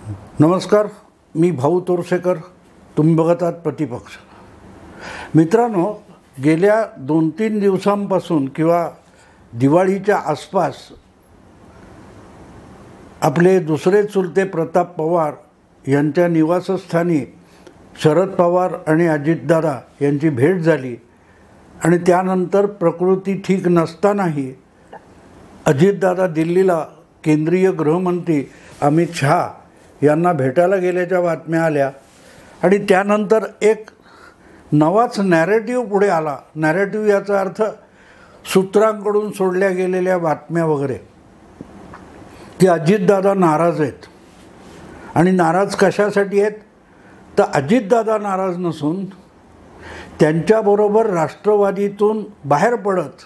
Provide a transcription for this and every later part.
नमस्कार, मी भाऊ तोरसेकर. तुम्ही बघत आहात प्रतिपक्ष. मित्रांनो, गेल्या 2-3 दिवसांपासून किंवा दिवाळीच्या आसपास आपले दुसरे चुलते प्रताप पवार यांच्या निवासस्थानी शरद पवार आणि अजितदादा यांची भेट झाली आणि त्यानंतर प्रकृती ठीक नसतानाही अजितदादा दिल्लीला केंद्रीय गृहमंत्री अमित शहा यांना भेटायला गेल्याच्या बातम्या आल्या आणि त्यानंतर एक नवाच नॅरेटिव्ह पुढे आला. नॅरेटिव्ह याचा अर्थ सूत्रांकडून सोडल्या गेलेल्या बातम्या वगैरे, की अजितदादा नाराज आहेत. आणि नाराज कशासाठी आहेत तर अजितदादा नाराज नसून त्यांच्याबरोबर राष्ट्रवादीतून बाहेर पडत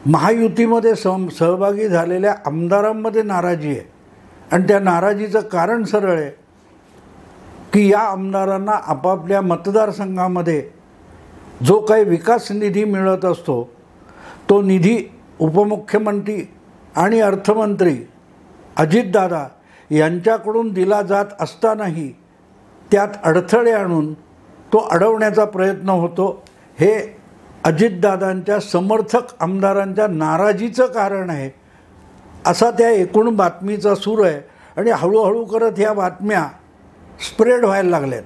महायुतीमध्ये सहभागी झालेल्या आमदारांमध्ये नाराजी आहे. आणि त्या नाराजीचं कारण सरळ आहे की या आमदारांना आपापल्या मतदारसंघामध्ये जो काही विकास निधी मिळत असतो तो निधी उपमुख्यमंत्री आणि अर्थमंत्री अजितदादा यांच्याकडून दिला जात असतानाही त्यात अडथळे आणून तो अडवण्याचा प्रयत्न होतो. हे अजितदादांच्या समर्थक आमदारांच्या नाराजीचं कारण आहे असा त्या एकूण बातमीचा सूर आहे. आणि हळूहळू करत ह्या बातम्या स्प्रेड व्हायला लागल्यात,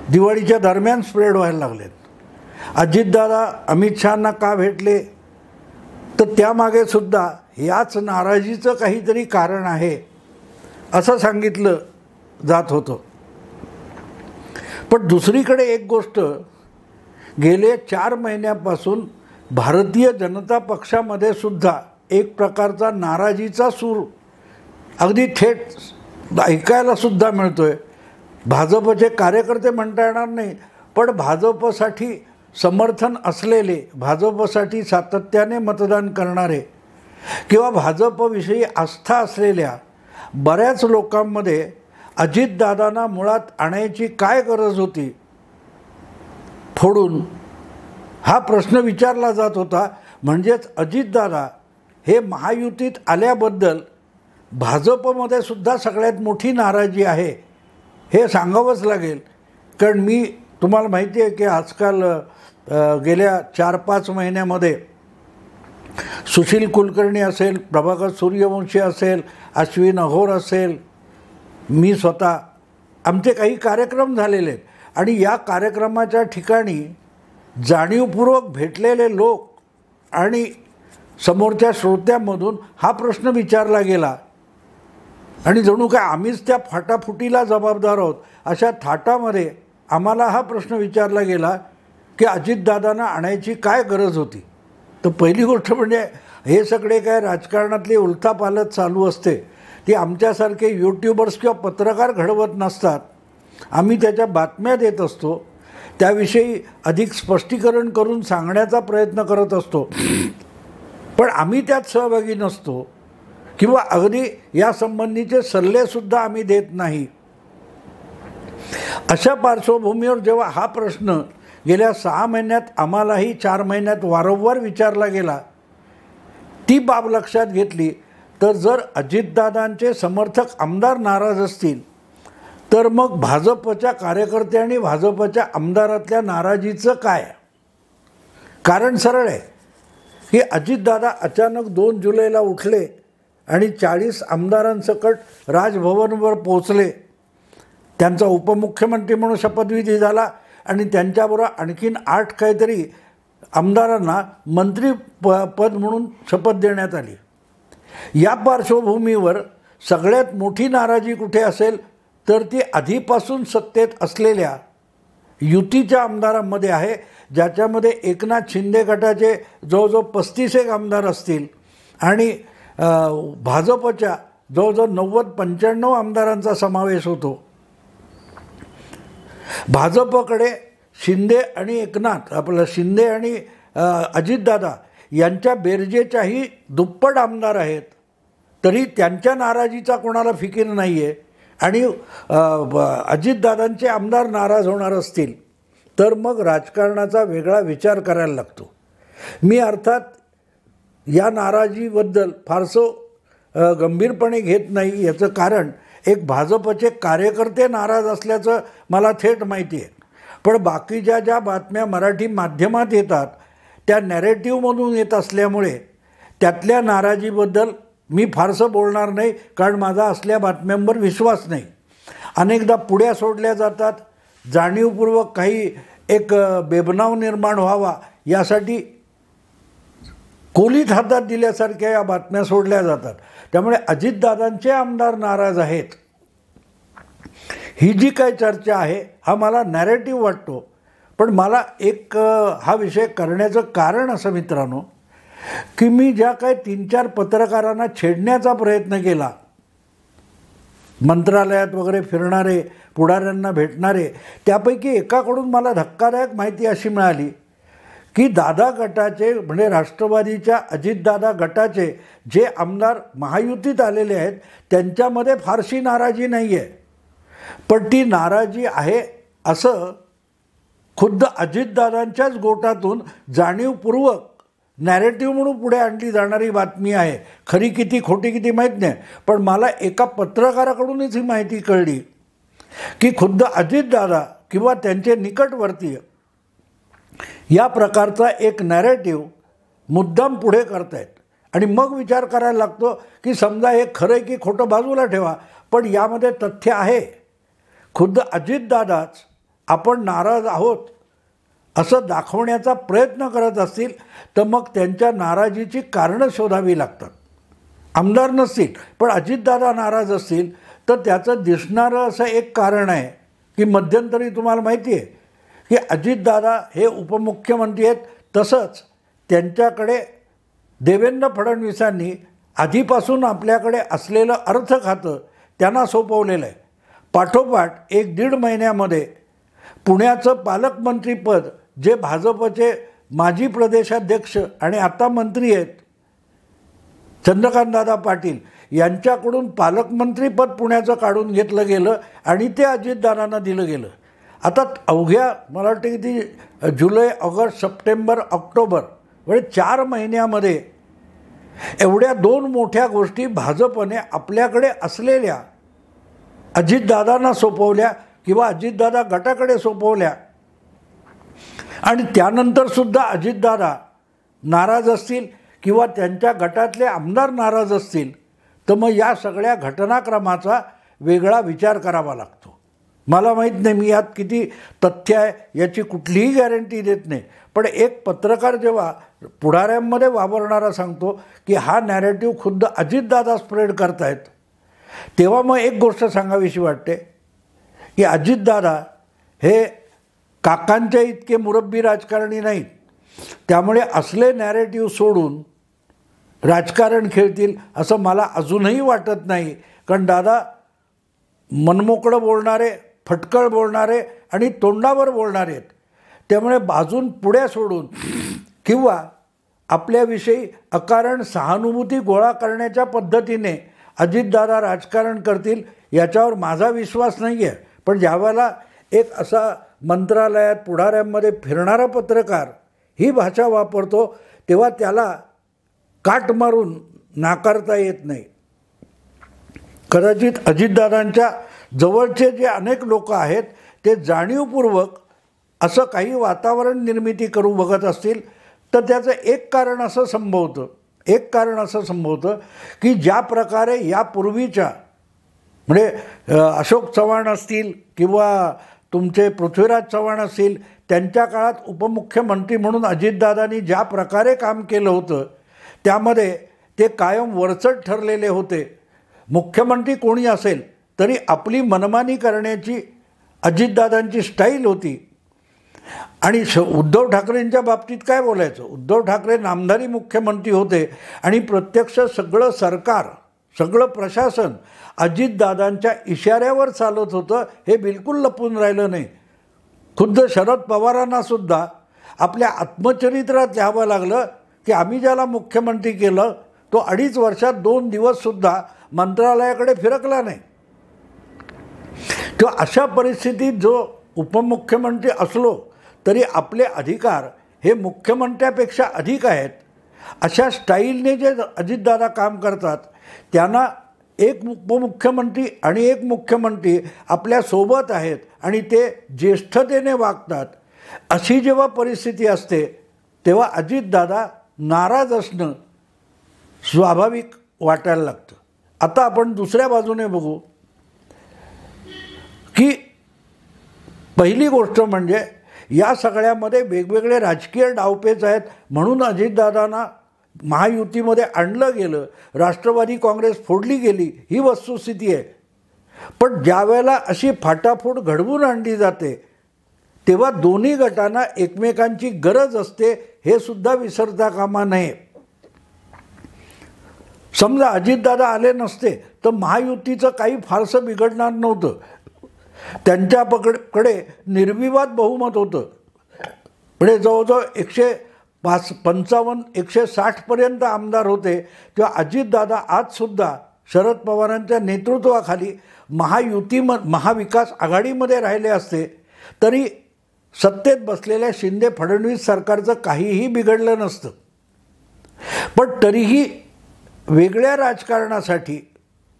दिवाळीच्या दरम्यान स्प्रेड व्हायला लागल्यात. अजितदादा अमित शहांना का भेटले तर त्यामागे सुद्धा याच नाराजीचं काहीतरी कारण आहे असं सांगितलं जात होतं. पण दुसरीकडे एक गोष्ट, गेले 4 महिन्यापासून भारतीय जनता पक्षामध्ये सुद्धा एक प्रकारचा नाराजीचा सूर अगदी थेट ऐकायला सुद्धा मिळतोय. भाजपचे कार्यकर्ते म्हणता येणार नाही, पण भाजपसाठी समर्थन असलेले, भाजपसाठी सातत्याने मतदान करणारे किंवा भाजपविषयी आस्था असलेल्या बऱ्याच लोकांमध्ये अजितदादांना मुळात आणायची काय गरज होती फोडून, हा प्रश्न विचारला जात होता. म्हणजेच अजितदादा हे महायुतीत आल्याबद्दल भाजपमध्ये सुद्धा सगळ्यात मोठी नाराजी आहे हे सांगावंच लागेल. कारण मी तुम्हाला माहिती आहे की आजकाल गेल्या 4-5 महिन्यामध्ये सुशील कुलकर्णी असेल, प्रभाकर सूर्यवंशी असेल, अश्विन अघोर असेल, मी स्वतः, आमचे काही कार्यक्रम झालेले आहेत. आणि या कार्यक्रमाच्या ठिकाणी जाणीवपूर्वक भेटलेले लोक आणि समोरच्या श्रोत्यांमधून हा प्रश्न विचारला गेला आणि जणू काय आम्हीच त्या फाटाफुटीला जबाबदार आहोत अशा थाटामध्ये आम्हाला हा प्रश्न विचारला गेला की अजितदादांना आणायची काय गरज होती. तर पहिली गोष्ट म्हणजे हे सगळे काय राजकारणातली उलथापालथ चालू असते ती आमच्यासारखे यूट्यूबर्स किंवा पत्रकार घडवत नसतात. आम्ही त्याच्या बातम्या देत असतो, त्याविषयी अधिक स्पष्टीकरण करून सांगण्याचा प्रयत्न करत असतो, पण आम्ही त्यात सहभागी नसतो किंवा अगदी यासंबंधीचे सल्लेसुद्धा आम्ही देत नाही. अशा पार्श्वभूमीवर जेव्हा हा प्रश्न गेल्या 6 महिन्यात आम्हालाही 4 महिन्यात वारंवार विचारला गेला, ती बाब लक्षात घेतली तर जर अजितदादांचे समर्थक आमदार नाराज असतील तर मग भाजपच्या कार्यकर्ते आणि भाजपच्या आमदारातल्या नाराजीचं काय. कारण सरळ आहे की अजितदादा अचानक 2 जुलैला उठले आणि 40 आमदारांसकट राजभवनवर पोहोचले. त्यांचा उपमुख्यमंत्री म्हणून शपथविधी झाला आणि त्यांच्याबरोबर आणखीन 8 काहीतरी आमदारांना मंत्री पद म्हणून शपथ देण्यात आली. या पार्श्वभूमीवर सगळ्यात मोठी नाराजी कुठे असेल तर ती आधीपासून सत्तेत असलेल्या युतीच्या आमदारांमध्ये आहे, ज्याच्यामध्ये एकनाथ शिंदे गटाचे जवळजवळ 35 आमदार असतील आणि भाजपच्या जवळजवळ 90-95 आमदारांचा समावेश होतो. भाजपकडे शिंदे आणि एकनाथ, आपलं शिंदे आणि अजितदादा यांच्या बेरजेच्याही दुप्पट आमदार आहेत, तरी त्यांच्या नाराजीचा कोणाला फिकीर नाही आहे. आणि अजितदादांचे आमदार नाराज होणार असतील तर मग राजकारणाचा वेगळा विचार करायला लागतो. मी अर्थात या नाराजीबद्दल फारसं गंभीरपणे घेत नाही. याचं कारण एक भाजपचे कार्यकर्ते नाराज असल्याचं मला थेट माहिती आहे. पण बाकीच्या ज्या बातम्या मराठी माध्यमात येतात त्या नॅरेटिव्हमधून येत असल्यामुळे त्यातल्या नाराजीबद्दल मी फारसं बोलणार नाही, कारण माझा असल्या बातम्यांवर विश्वास नाही. अनेकदा पुढ्या सोडल्या जातात, जाणीवपूर्वक काही एक बेबनाव निर्माण व्हावा यासाठी कोलीत हातात दिल्यासारख्या या बातम्या सोडल्या जातात. त्यामुळे अजितदादांचे आमदार नाराज आहेत ही जी काही चर्चा आहे हा मला नॅरेटिव्ह वाटतो. पण मला एक हा विषय करण्याचं कारण असं मित्रांनो की मी ज्या काही 3-4 पत्रकारांना छेडण्याचा प्रयत्न केला, मंत्रालयात वगैरे फिरणारे, पुढाऱ्यांना भेटणारे, त्यापैकी एकाकडून मला धक्कादायक माहिती अशी मिळाली की दादा गटाचे म्हणजे राष्ट्रवादीच्या अजितदादा गटाचे जे आमदार महायुतीत आलेले आहेत त्यांच्यामध्ये फारशी नाराजी नाही आहे. पण ती नाराजी आहे असं खुद्द अजितदादांच्याच गोटातून जाणीवपूर्वक नॅरेटिव्ह म्हणून पुढे आणली जाणारी बातमी आहे. खरी किती खोटी किती माहीत नाही, पण मला एका पत्रकाराकडूनच ही माहिती कळली की खुद्द अजितदादा किंवा त्यांचे निकटवर्तीय या प्रकारचा एक नॅरेटिव्ह मुद्दाम पुढे करतायत. आणि मग विचार करायला लागतो की समजा हे खरं आहे की खोटं बाजूला ठेवा, पण यामध्ये तथ्य आहे. खुद्द अजितदादाच आपण नाराज आहोत असं दाखवण्याचा प्रयत्न करत असतील तर मग त्यांच्या नाराजीची कारणं शोधावी लागतात. आमदार नसतील पण अजितदादा नाराज असतील तर त्याचं दिसणारं असं एक कारण आहे की मध्यंतरी तुम्हाला माहिती आहे की अजितदादा हे उपमुख्यमंत्री आहेत, तसंच त्यांच्याकडे देवेंद्र फडणवीसांनी आधीपासून आपल्याकडे असलेलं अर्थ खातं त्यांना सोपवलेलं आहे. पाठोपाठ 1-1.5 महिन्यामध्ये पुण्याचं पालकमंत्रीपद जे भाजपचे माजी प्रदेशाध्यक्ष आणि आता मंत्री आहेत चंद्रकांतदादा पाटील यांच्याकडून पालकमंत्रीपद पुण्याचं काढून घेतलं गेलं आणि ते अजितदादांना दिलं गेलं. आता अवघ्या मला वाटतं की ती जुलै, ऑगस्ट, सप्टेंबर, ऑक्टोबर म्हणजे 4 महिन्यामध्ये एवढ्या 2 मोठ्या गोष्टी भाजपने आपल्याकडे असलेल्या अजितदादांना सोपवल्या किंवा अजितदादा गटाकडे सोपवल्या. आणि त्यानंतरसुद्धा अजितदादा नाराज असतील किंवा त्यांच्या गटातले आमदार नाराज असतील तर मग या सगळ्या घटनाक्रमाचा वेगळा विचार करावा लागतो. मला माहीत नाही मी यात किती तथ्य आहे याची कुठलीही गॅरंटी देत नाही, पण एक पत्रकार जेव्हा पुढाऱ्यांमध्ये वावरणारा सांगतो की हा नॅरेटिव्ह खुद्द अजितदादा स्प्रेड करतायत, तेव्हा मग एक गोष्ट सांगावीशी वाटते की अजितदादा हे काकांच्या इतके मुरब्बी राजकारणी नाहीत. त्यामुळे असले नॅरेटिव्ह सोडून राजकारण खेळतील असं मला अजूनही वाटत नाही. कारण दादा मनमोकळं बोलणारे, फटकळ बोलणारे आणि तोंडावर बोलणारे आहेत. त्यामुळे बाजून पुढ्या सोडून किंवा आपल्याविषयी अकारण सहानुभूती गोळा करण्याच्या पद्धतीने अजितदादा राजकारण करतील याच्यावर माझा विश्वास नाही आहे. पण ज्यावेळेला एक असा मंत्रालयात पुढाऱ्यांमध्ये फिरणारा पत्रकार ही भाषा वापरतो तेव्हा त्याला काट मारून नाकारता येत नाही. कदाचित अजितदादांच्या जवळचे जे अनेक लोक आहेत ते जाणीवपूर्वक असं काही वातावरण निर्मिती करू बघत असतील तर त्याचं एक कारण असं संभवतं की ज्या प्रकारे यापूर्वीच्या म्हणजे अशोक चव्हाण असतील किंवा तुमचे पृथ्वीराज चव्हाण असतील त्यांच्या काळात उपमुख्यमंत्री म्हणून अजितदादांनी ज्या प्रकारे काम केलं होतं त्यामध्ये ते कायम वरचढ ठरलेले होते. मुख्यमंत्री कोणी असेल तरी आपली मनमानी करण्याची अजितदादांची स्टाईल होती. आणि उद्धव ठाकरेंच्या बाबतीत काय बोलायचं, उद्धव ठाकरे नामधारी मुख्यमंत्री होते आणि प्रत्यक्ष सगळं सरकार, सगळं प्रशासन अजितदादांच्या इशाऱ्यावर चालत होतं हे बिलकुल लपून राहिलं नाही. खुद्द शरद पवारांनासुद्धा आपल्या आत्मचरित्रात लिहावं लागलं की आम्ही ज्याला मुख्यमंत्री केलं तो 2.5 वर्षात 2 दिवससुद्धा मंत्रालयाकडे फिरकला नाही. तो अशा परिस्थितीत जो उपमुख्यमंत्री असलो तरी आपले अधिकार हे मुख्यमंत्र्यापेक्षा अधिक आहेत. अशा स्टाईलने जे अजितदादा काम करतात त्यांना एक उपमुख्यमंत्री आणि एक मुख्यमंत्री आपल्यासोबत आहेत आणि ते ज्येष्ठतेने वागतात, अशी जेव्हा परिस्थिती असते तेव्हा अजितदादा नाराज असणं स्वाभाविक वाटायला लागतं. आता आपण दुसऱ्या बाजूने बघू की पहिली गोष्ट म्हणजे या सगळ्यामध्ये वेगवेगळे राजकीय डावपेच आहेत म्हणून अजितदादांना महायुतीमध्ये आणलं गेलं, राष्ट्रवादी काँग्रेस फोडली गेली, ही वस्तुस्थिती आहे. पण ज्यावेळेला अशी फाटाफूट घडवून आणली जाते तेव्हा दोन्ही गटांना एकमेकांची गरज असते हे सुद्धा विसरता कामा नये. समजा अजितदादा आले नसते तर महायुतीचं काही फारसं बिघडणार नव्हतं. त्यांच्याकडे निर्विवाद बहुमत होतं. पुढे जवळजवळ 155 160पर्यंत आमदार होते. तेव्हा अजितदादा आजसुद्धा शरद पवारांच्या नेतृत्वाखाली महाविकास आघाडीमध्ये राहिले असते तरी सत्तेत बसलेल्या शिंदे फडणवीस सरकारचं काहीही बिघडलं नसतं. पण तरीही वेगळ्या राजकारणासाठी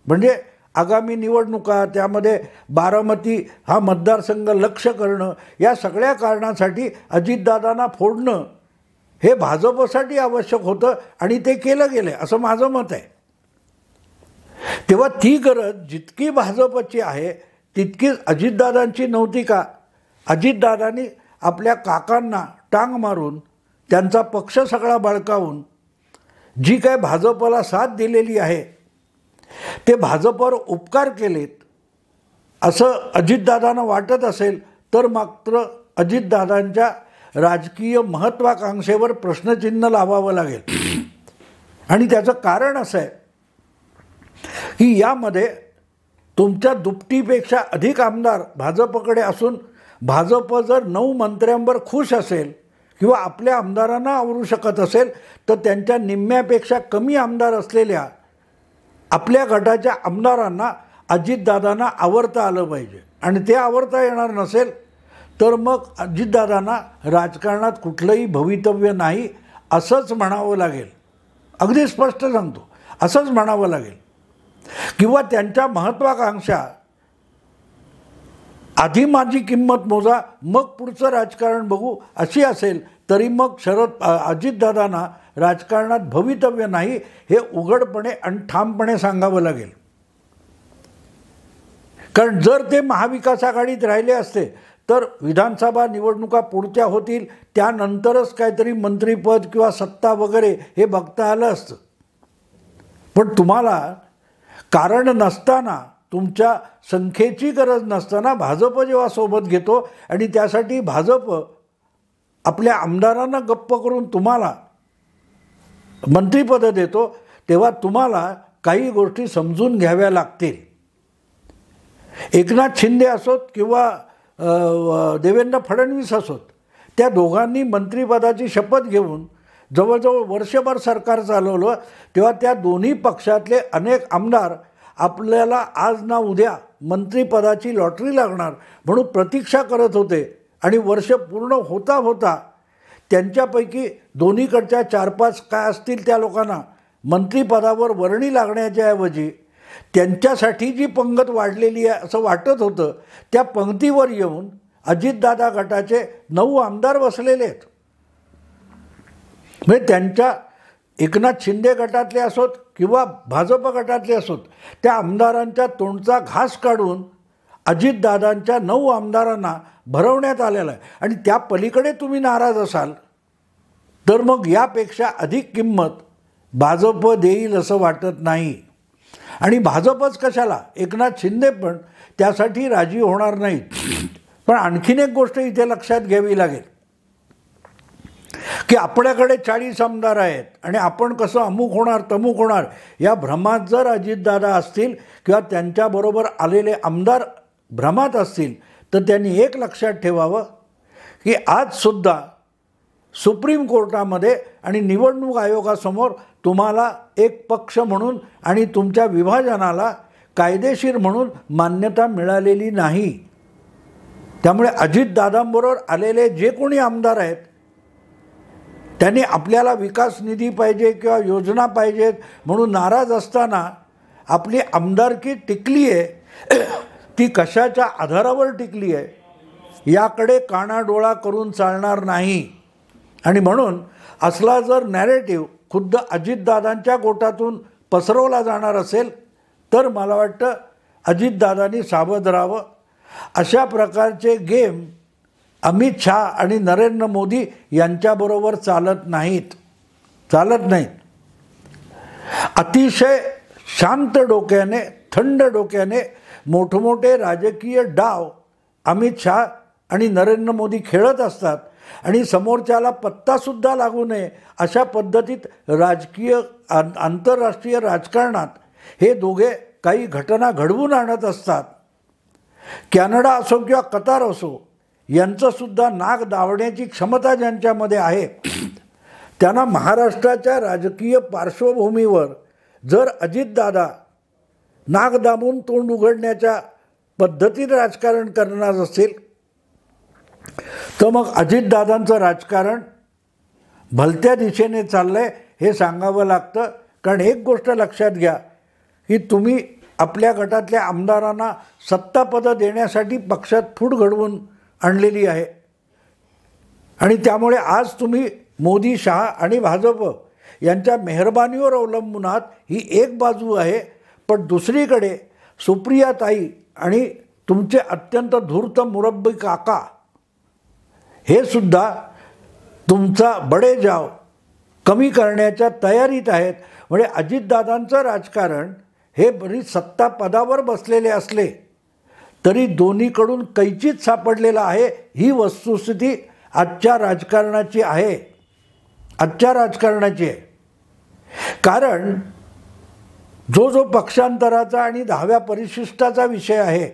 म्हणजे आगामी निवडणुका, त्यामध्ये बारामती हा मतदारसंघ लक्ष करणं, या सगळ्या कारणासाठी अजितदादांना फोडणं हे भाजपसाठी आवश्यक होतं आणि ते केलं गेलं असं माझं मत आहे. तेव्हा ती गरज जितकी भाजपची आहे तितकीच अजितदादांची नव्हती का? अजितदादांनी आपल्या काकांना टांग मारून त्यांचा पक्ष सगळा बळकावून जी काय भाजपला साथ दिलेली आहे ते भाजपवर उपकार केलेत असं अजितदादांना वाटत असेल तर मात्र अजितदादांच्या राजकीय महत्त्वाकांक्षेवर प्रश्नचिन्ह लावावं लागेल. आणि त्याचं कारण असं आहे की यामध्ये तुमच्या दुपटीपेक्षा अधिक आमदार भाजपकडे असून भाजप जर 9 मंत्र्यांवर खुश असेल किंवा आपल्या आमदारांना आवरू शकत असेल तर त्यांच्या निम्म्यापेक्षा कमी आमदार असलेल्या आपल्या गटाच्या आमदारांना अजितदादांना आवरता आलं पाहिजे. आणि ते आवरता येणार नसेल तर मग अजितदादांना राजकारणात कुठलंही भवितव्य नाही असंच म्हणावं लागेल. अगदी स्पष्ट सांगतो, असंच म्हणावं लागेल. किंवा त्यांच्या महत्त्वाकांक्षा आधी माझी किंमत मोजा मग पुढचं राजकारण बघू अशी असेल तरी मग अजितदादांना राजकारणात भवितव्य नाही हे उघडपणे आणि ठामपणे सांगावं लागेल. कारण जर ते महाविकास आघाडीत राहिले असते तर विधानसभा निवडणुका पुढच्या होतील, त्यानंतरच काहीतरी मंत्रिपद किंवा सत्ता वगैरे हे बघता आलं असतं. पण तुम्हाला कारण नसताना, तुमच्या संख्येची गरज नसताना भाजप जेव्हा सोबत घेतो आणि त्यासाठी भाजप आपल्या आमदारांना गप्प करून तुम्हाला मंत्रिपद देतो तेव्हा तुम्हाला काही गोष्टी समजून घ्याव्या लागतील. एकनाथ शिंदे असोत किंवा देवेंद्र फडणवीस असोत, त्या दोघांनी मंत्रिपदाची शपथ घेऊन जवळजवळ वर्षभर सरकार चालवलं. तेव्हा त्या दोन्ही पक्षातले अनेक आमदार आपल्याला आज ना उद्या मंत्रिपदाची लॉटरी लागणार म्हणून प्रतीक्षा करत होते आणि वर्ष पूर्ण होता होता त्यांच्यापैकी दोन्हीकडच्या 4-5 काय असतील त्या लोकांना मंत्रिपदावर वर्णी लागण्याच्या ऐवजी त्यांच्यासाठी जी पंगत वाढलेली आहे असं वाटत होतं त्या पंक्तीवर येऊन अजितदादा गटाचे 9 आमदार बसलेले आहेत. म्हणजे त्यांच्या एकनाथ शिंदे गटातले असोत किंवा भाजप गटातले असोत त्या आमदारांच्या तोंडचा घास काढून अजितदादांच्या 9 आमदारांना भरवण्यात आलेला आहे. आणि त्या पलीकडे तुम्ही नाराज असाल तर मग यापेक्षा अधिक किंमत भाजप देईल असं वाटत नाही. आणि भाजपच कशाला, एकनाथ शिंदे पण त्यासाठी राजी होणार नाहीत. पण आणखीन एक गोष्ट इथे लक्षात घ्यावी लागेल की आपल्याकडे 40 आमदार आहेत आणि आपण कसं अमुक होणार तमुक होणार या भ्रमात जर अजितदादा असतील किंवा त्यांच्याबरोबर आलेले आमदार भ्रमात असतील तर त्यांनी एक लक्षात ठेवावं की आजसुद्धा सुप्रीम कोर्टामध्ये आणि निवडणूक आयोगासमोर तुम्हाला एक पक्ष म्हणून आणि तुमच्या विभाजनाला कायदेशीर म्हणून मान्यता मिळालेली नाही. त्यामुळे अजितदादांबरोबर आलेले जे कोणी आमदार आहेत त्यांनी आपल्याला विकास निधी पाहिजे किंवा योजना पाहिजेत म्हणून नाराज असताना आपली आमदारकी टिकली आहे ती कशाच्या आधारावर टिकली आहे याकडे कानाडोळा करून चालणार नाही. आणि म्हणून असला जर नॅरेटिव्ह खुद्द अजितदादांच्या गोटातून पसरवला जाणार असेल तर मला वाटतं अजितदादांनी सावध राहावं. अशा प्रकारचे गेम अमित शहा आणि नरेंद्र मोदी यांच्याबरोबर चालत नाहीत. अतिशय शांत डोक्याने, थंड डोक्याने मोठमोठे राजकीय डाव अमित शहा आणि नरेंद्र मोदी खेळत असतात आणि समोरच्याला पत्तासुद्धा लागू नये अशा पद्धतीत आंतरराष्ट्रीय राजकारणात हे दोघे काही घटना घडवून आणत असतात. कॅनडा असो किंवा कतार असो यांचंसुद्धा नाक दाबण्याची क्षमता ज्यांच्यामध्ये आहे त्यांना महाराष्ट्राच्या राजकीय पार्श्वभूमीवर जर अजितदादा नाक दाबून तोंड उघडण्याच्या पद्धतीने राजकारण करणार असेल तर मग अजितदादांचं राजकारण भलत्या दिशेने चाललं आहे हे सांगावं लागतं. कारण एक गोष्ट लक्षात घ्या की तुम्ही आपल्या गटातल्या आमदारांना सत्तापदं देण्यासाठी पक्षात फूट घडवून आणलेली आहे आणि त्यामुळे आज तुम्ही मोदी, शहा आणि भाजप यांच्या मेहरबानीवर अवलंबून आहात ही एक बाजू आहे. पण दुसरीकडे सुप्रियाताई आणि तुमचे अत्यंत धूर्त मुरब्बी काका हे सुद्धा तुमचा बडेजाव कमी करण्याच्या तयारीत आहेत. म्हणजे अजितदादांचं राजकारण हे बरीच सत्ता पदावर बसलेले असले तरी दोन्हीकडून कैचीत सापडलेला आहे ही वस्तुस्थिती आजच्या राजकारणाची आहे. कारण जो पक्षांतराचा आणि 10व्या परिशिष्टाचा विषय आहे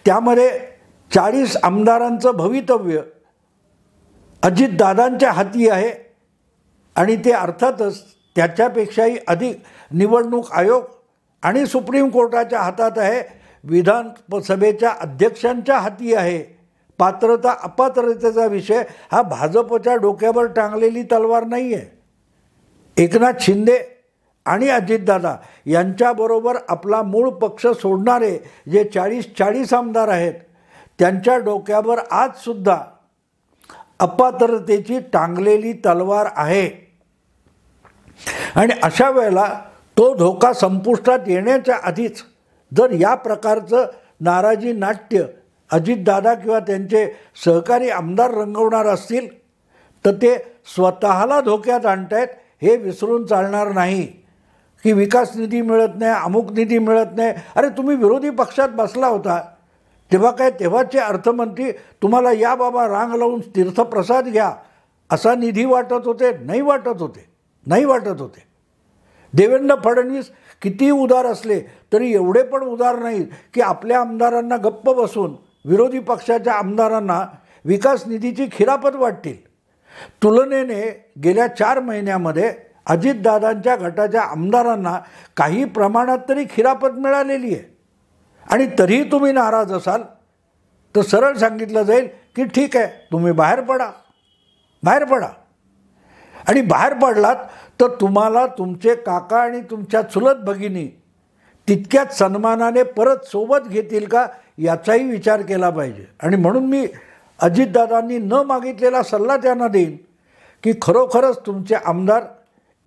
त्यामध्ये 40 आमदारांचं भवितव्य अजितदादांच्या हाती आहे आणि ते अर्थातच त्याच्यापेक्षाही अधिक निवडणूक आयोग आणि सुप्रीम कोर्टाच्या हातात आहे. विधानसभेच्या अध्यक्षांच्या हाती आहे. पात्रता अपात्रतेचा विषय हा भाजपच्या डोक्यावर टांगलेली तलवार नाही आहे. एकनाथ शिंदे आणि अजितदादा यांच्याबरोबर आपला मूळ पक्ष सोडणारे जे 40 आमदार आहेत त्यांच्या डोक्यावर आजसुद्धा अपात्रतेची टांगलेली तलवार आहे. आणि अशा वेळेला तो धोका संपुष्टात येण्याच्या आधीच जर या प्रकारचं नाराजी नाट्य अजितदादा किंवा त्यांचे सहकारी आमदार रंगवणार असतील तर ते स्वतःला धोक्यात आणतायत हे विसरून चालणार नाही. की विकास निधी मिळत नाही, अमुक निधी मिळत नाही. अरे तुम्ही विरोधी पक्षात बसला होता तेव्हाचे अर्थमंत्री तुम्हाला या बाबा रांग लावून तीर्थप्रसाद घ्या असा निधी वाटत होते? नाही वाटत होते. देवेंद्र फडणवीस किती उदार असले तरी एवढे पण उदार नाहीत की आपल्या आमदारांना गप्प बसून विरोधी पक्षाच्या आमदारांना विकास निधीची खिरापत वाटतील. तुलनेने गेल्या 4 महिन्यामध्ये अजितदादांच्या गटाच्या आमदारांना काही प्रमाणात तरी खिरापत मिळालेली आहे. आणि तरीही तुम्ही नाराज असाल तर सरळ सांगितलं जाईल की ठीक आहे तुम्ही बाहेर पडा. आणि बाहेर पडलात तर तुम्हाला तुमचे काका आणि तुमच्या चुलत भगिनी तितक्याच सन्मानाने परत सोबत घेतील का याचाही विचार केला पाहिजे. आणि म्हणून मी अजितदादांनी न मागितलेला सल्ला त्यांना देईन की खरोखरच तुमचे आमदार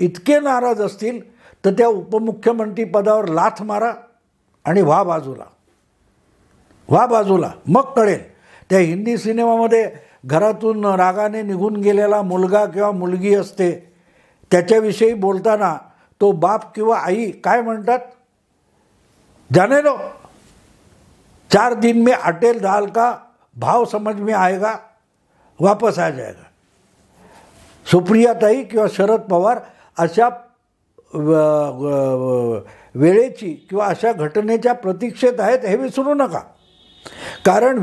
इतके नाराज असतील तर त्या उपमुख्यमंत्री पदावर लाथ मारा आणि व्हा बाजूला. मग कळेल. त्या हिंदी सिनेमामध्ये घरातून रागाने निघून गेलेला मुलगा किंवा मुलगी असते त्याच्याविषयी बोलताना तो बाप किंवा आई काय म्हणतात? जाने दो, 4 दिन में अटेल दाल का भाव समझ में आएगा, वापस आ जाएगा. सुप्रियाताई किंवा शरद पवार अशा वेळेची किंवा अशा घटनेच्या प्रतीक्षेत आहेत हे विसरू नका. कारण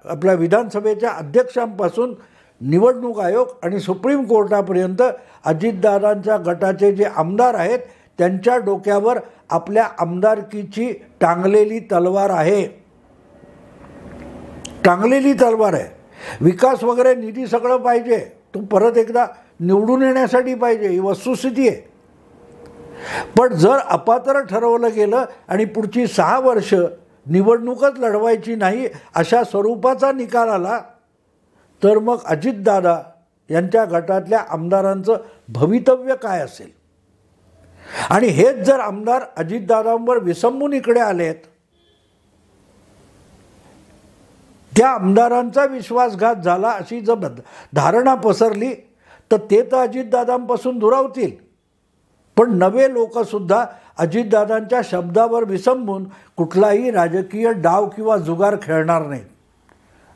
आपल्या विधानसभेच्या अध्यक्षांपासून निवडणूक आयोग आणि सुप्रीम कोर्टापर्यंत अजितदादांच्या गटाचे जे आमदार आहेत त्यांच्या डोक्यावर आपल्या आमदारकीची टांगलेली तलवार आहे. विकास वगैरे निधी सगळं पाहिजे तो परत एकदा निवडून येण्यासाठी पाहिजे, ही वस्तुस्थिती आहे. पण जर अपात्र ठरवलं गेलं आणि पुढची 6 वर्ष निवडणूकच लढवायची नाही अशा स्वरूपाचा निकाल आला, तर मग अजितदादा यांच्या गटातल्या आमदारांचं भवितव्य काय असेल? आणि हेच जर आमदार अजितदादांवर विसंबून इकडे आलेत, त्या आमदारांचा विश्वासघात झाला अशी जर धारणा पसरली तर ते तर अजितदादांपासून दुरावतील, पण नवे लोकसुद्धा अजितदादांच्या शब्दावर विसंबून कुठलाही राजकीय डाव किंवा जुगार खेळणार नाहीत.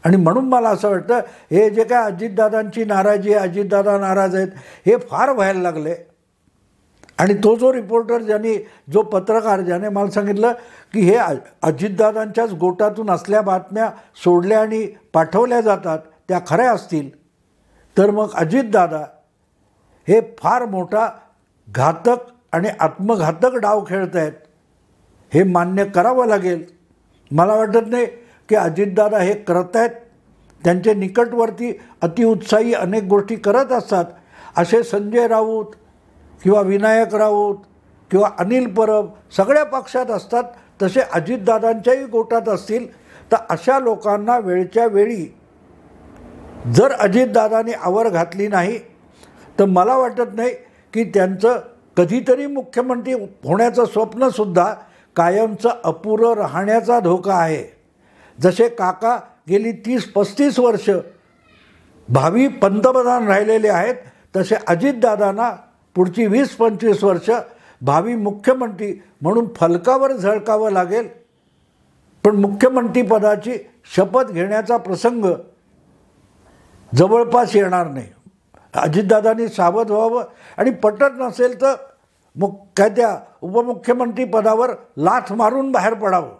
आणि म्हणून मला असं वाटतं हे जे काय अजितदादांची नाराजी आहे, अजितदादा नाराज आहेत, हे फार व्हायला लागले. आणि तो जो रिपोर्टर जो पत्रकार ज्याने मला सांगितलं की हे अजितदादांच्याच गोटातून असल्या बातम्या सोडल्या आणि पाठवल्या जातात त्या खऱ्या असतील, तर मग अजितदादा हे फार मोठा घातक आणि आत्मघातक डाव खेळत आहेत, हे मान्य करावं लागेल. मला वाटत नाही की अजितदादा हे करत आहेत. त्यांचे निकटवर्ती अतिउत्साही अनेक गोष्टी करत असतात. असे संजय राऊत किंवा विनायक राऊत किंवा अनिल परब सगळ्या पक्षात असतात, तसे अजितदादांच्याही गोटात असतील. तर अशा लोकांना वेळच्या वेळी जर अजितदादांनी आवर घातली नाही तर मला वाटत नाही की त्यांचं कधीतरी मुख्यमंत्री होण्याचं स्वप्नसुद्धा कायमचं अपुरं राहण्याचा धोका आहे. जसे काका गेली 30-35 वर्ष भावी पंतप्रधान राहिलेले आहेत, तसे अजितदादांना पुढची 20-25 वर्ष भावी मुख्यमंत्री म्हणून फलकावर झळकावं लागेल. पण मुख्यमंत्रीपदाची शपथ घेण्याचा प्रसंग जवळपास येणार नाही. अजितदादांनी सावध व्हावं आणि पटत नसेल तर काय त्या उपमुख्यमंत्री पदावर लाथ मारून बाहेर पडावं,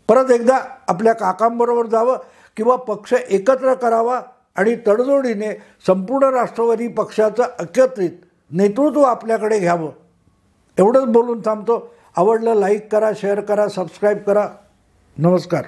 परत एकदा आपल्या काकांबरोबर जावं किंवा पक्ष एकत्र करावा आणि तडजोडीने संपूर्ण राष्ट्रवादी पक्षाचं एकत्रित नेतृत्व आपल्याकडे घ्यावं. एवढंच बोलून थांबतो. आवडलं लाईक करा, शेअर करा, सबस्क्राईब करा. नमस्कार.